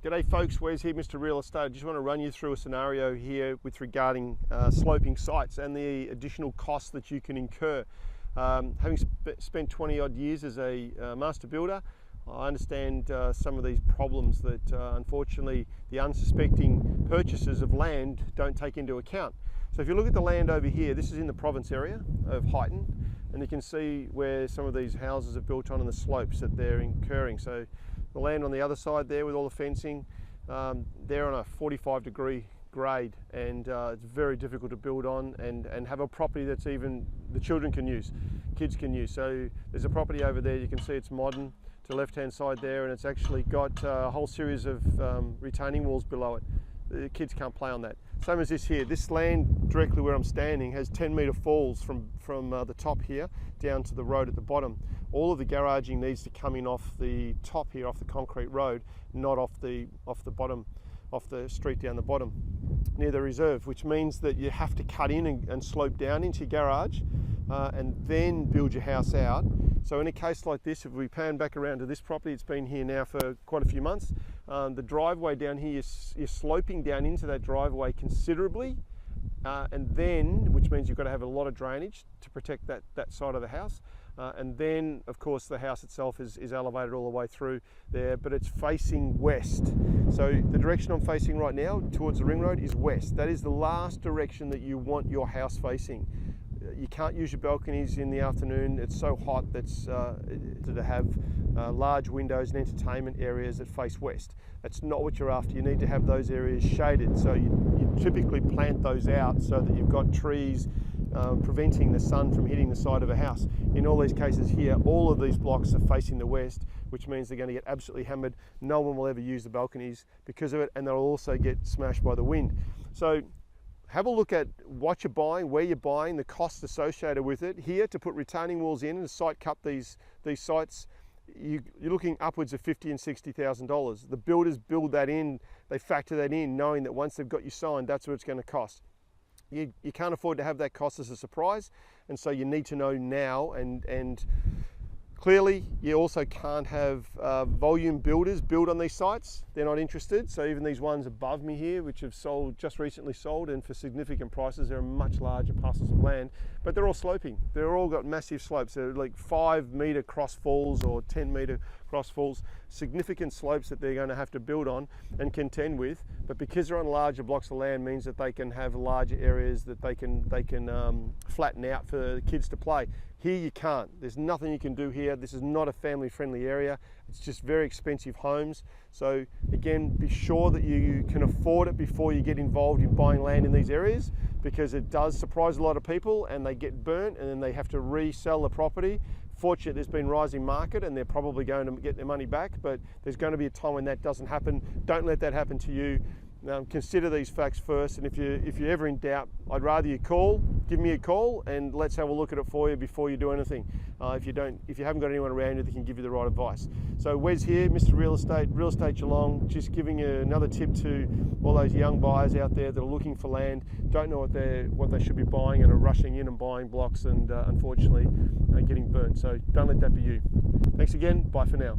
G'day folks, Wes here, Mr. Real Estate. I just want to run you through a scenario here with regarding sloping sites and the additional costs that you can incur. Having spent 20 odd years as a master builder, I understand some of these problems that unfortunately the unsuspecting purchasers of land don't take into account. So if you look at the land over here, this is in the province area of Highton, and you can see where some of these houses are built on and the slopes that they're incurring. So the land on the other side there with all the fencing, they're on a 45-degree grade, and it's very difficult to build on and have a property that's even the children can use, kids can use. So there's a property over there, you can see it's modern to the left hand side there, and it's actually got a whole series of retaining walls below it. The kids can't play on that. Same as this here. This land directly where I'm standing has 10-metre falls from the top here down to the road at the bottom. All of the garaging needs to come in off the top here, off the concrete road, not off the bottom, off the street down the bottom near the reserve, which means that you have to cut in and slope down into your garage and then build your house out. So in a case like this, if we pan back around to this property, it's been here now for quite a few months. The driveway down here, you're sloping down into that driveway considerably, and then, which means you've got to have a lot of drainage to protect that side of the house. And then, of course, the house itself is elevated all the way through there, but it's facing west. So the direction I'm facing right now towards the ring road is west. That is the last direction that you want your house facing. You can't use your balconies in the afternoon. It's so hot that's to have large windows and entertainment areas that face west. That's not what you're after. You need to have those areas shaded. So you typically plant those out so that you've got trees preventing the sun from hitting the side of a house. In all these cases here, all of these blocks are facing the west, which means they're going to get absolutely hammered. No one will ever use the balconies because of it, and they'll also get smashed by the wind. So have a look at what you're buying, where you're buying, the costs associated with it. Here, to put retaining walls in and site cut these sites, you're looking upwards of $50,000 and $60,000. The builders build that in, they factor that in, knowing that once they've got you signed, that's what it's going to cost. You can't afford to have that cost as a surprise, and so you need to know now, and clearly you also can't have volume builders build on these sites. They're not interested. So even these ones above me here, which have just recently sold, and for significant prices, they're much larger parcels of land, but they're all sloping. They're all got massive slopes. They're like 5-metre cross falls or 10-metre cross falls, significant slopes that they're going to have to build on and contend with. But because they're on larger blocks of land, means that they can have larger areas that they can flatten out for kids to play. Here you can't. There's nothing you can do here. This is not a family-friendly area. It's just very expensive homes. So again, be sure that you can afford it before you get involved in buying land in these areas, because it does surprise a lot of people and they get burnt and then they have to resell the property. Fortunately, there's been rising market and they're probably going to get their money back, but there's going to be a time when that doesn't happen. Don't let that happen to you. Consider these facts first, and if you're ever in doubt, I'd rather you give me a call, and let's have a look at it for you before you do anything. If you haven't got anyone around you that can give you the right advice. So Wes here, Mr. Real Estate Geelong, just giving you another tip to all those young buyers out there that are looking for land, don't know what they should be buying, and are rushing in and buying blocks and unfortunately getting burnt. So don't let that be you. Thanks again. Bye for now.